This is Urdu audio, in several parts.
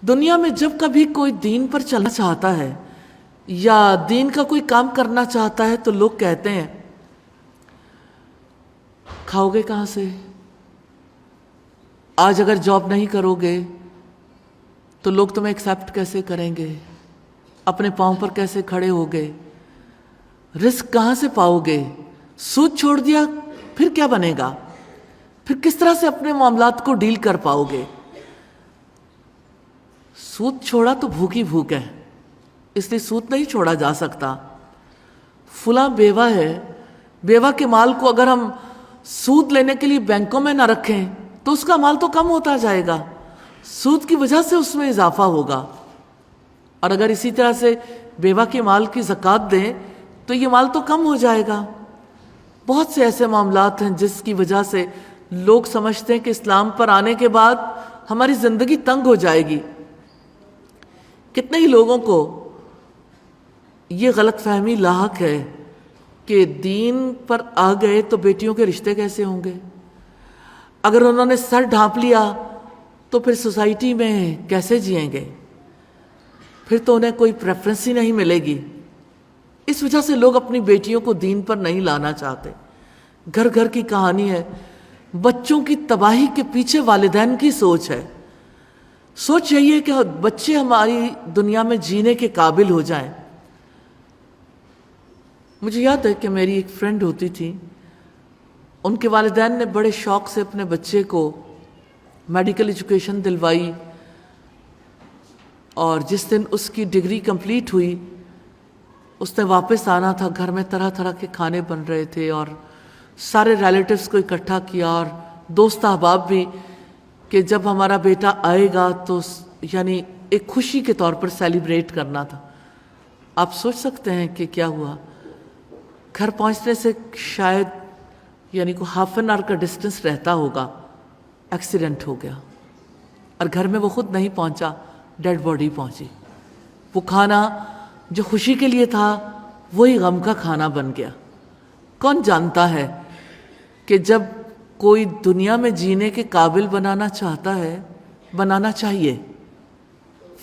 دنیا میں جب کبھی کوئی دین پر چلنا چاہتا ہے یا دین کا کوئی کام کرنا چاہتا ہے تو لوگ کہتے ہیں کھاؤ گے کہاں سے؟ آج اگر جاب نہیں کرو گے تو لوگ تمہیں ایکسیپٹ کیسے کریں گے؟ اپنے پاؤں پر کیسے کھڑے ہوگے؟ رزق کہاں سے پاؤ گے؟ سود چھوڑ دیا پھر کیا بنے گا؟ پھر کس طرح سے اپنے معاملات کو ڈیل کر پاؤ گے؟ سود چھوڑا تو بھوک ہی بھوک ہے، اس لیے سود نہیں چھوڑا جا سکتا۔ فلاں بیوہ ہے، بیوہ کے مال کو اگر ہم سود لینے کے لیے بینکوں میں نہ رکھیں تو اس کا مال تو کم ہوتا جائے گا، سود کی وجہ سے اس میں اضافہ ہوگا۔ اور اگر اسی طرح سے بیوہ کے مال کی زکوٰۃ دیں تو یہ مال تو کم ہو جائے گا۔ بہت سے ایسے معاملات ہیں جس کی وجہ سے لوگ سمجھتے ہیں کہ اسلام پر آنے کے بعد ہماری زندگی تنگ ہو جائے گی۔ کتنے ہی لوگوں کو یہ غلط فہمی لاحق ہے کہ دین پر آ گئے تو بیٹیوں کے رشتے کیسے ہوں گے؟ اگر انہوں نے سر ڈھانپ لیا تو پھر سوسائٹی میں کیسے جئیں گے؟ پھر تو انہیں کوئی پریفرنس ہی نہیں ملے گی۔ اس وجہ سے لوگ اپنی بیٹیوں کو دین پر نہیں لانا چاہتے۔ گھر گھر کی کہانی ہے، بچوں کی تباہی کے پیچھے والدین کی سوچ ہے۔ سوچ یہی ہے کہ بچے ہماری دنیا میں جینے کے قابل ہو جائیں۔ مجھے یاد ہے کہ میری ایک فرینڈ ہوتی تھی، ان کے والدین نے بڑے شوق سے اپنے بچے کو میڈیکل ایجوکیشن دلوائی، اور جس دن اس کی ڈگری کمپلیٹ ہوئی اس نے واپس آنا تھا۔ گھر میں طرح طرح کے کھانے بن رہے تھے اور سارے ریلیٹیوز کو اکٹھا کیا اور دوست احباب بھی، کہ جب ہمارا بیٹا آئے گا تو یعنی ایک خوشی کے طور پر سیلیبریٹ کرنا تھا۔ آپ سوچ سکتے ہیں کہ کیا ہوا؟ گھر پہنچنے سے شاید یعنی کوئی ہاف این آور کا ڈسٹنس رہتا ہوگا، ایکسیڈنٹ ہو گیا اور گھر میں وہ خود نہیں پہنچا، ڈیڈ باڈی پہنچی۔ وہ کھانا جو خوشی کے لیے تھا وہی غم کا کھانا بن گیا۔ کون جانتا ہے کہ جب کوئی دنیا میں جینے کے قابل بنانا چاہتا ہے، بنانا چاہیے،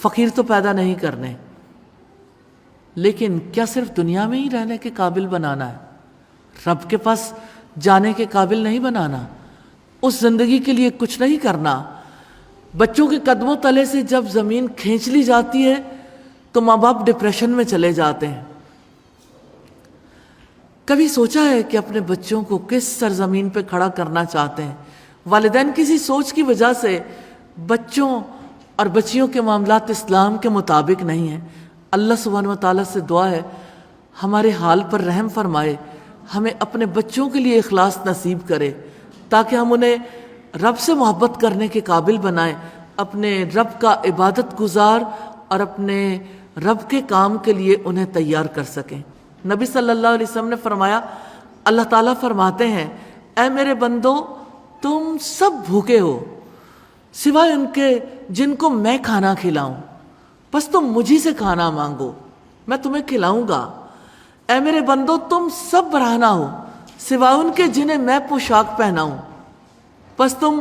فقیر تو پیدا نہیں کرنے، لیکن کیا صرف دنیا میں ہی رہنے کے قابل بنانا ہے؟ رب کے پاس جانے کے قابل نہیں بنانا؟ اس زندگی کے لیے کچھ نہیں کرنا؟ بچوں کے قدموں تلے سے جب زمین کھینچ لی جاتی ہے تو ماں باپ ڈپریشن میں چلے جاتے ہیں۔ کبھی سوچا ہے کہ اپنے بچوں کو کس سرزمین پہ کھڑا کرنا چاہتے ہیں؟ والدین کسی سوچ کی وجہ سے بچوں اور بچیوں کے معاملات اسلام کے مطابق نہیں ہیں۔ اللہ سبحانہ و تعالیٰ سے دعا ہے ہمارے حال پر رحم فرمائے، ہمیں اپنے بچوں کے لیے اخلاص نصیب کرے تاکہ ہم انہیں رب سے محبت کرنے کے قابل بنائیں، اپنے رب کا عبادت گزار اور اپنے رب کے کام کے لیے انہیں تیار کر سکیں۔ نبی صلی اللہ علیہ وسلم نے فرمایا، اللہ تعالیٰ فرماتے ہیں اے میرے بندو تم سب بھوکے ہو سوائے ان کے جن کو میں کھانا کھلاؤں، بس تم مجھی سے کھانا مانگو میں تمہیں کھلاؤں گا۔ اے میرے بندو تم سب برہنہ ہو سوائے ان کے جنہیں میں پوشاک پہناؤں، بس تم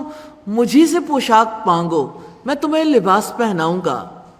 مجھی سے پوشاک مانگو میں تمہیں لباس پہناؤں گا۔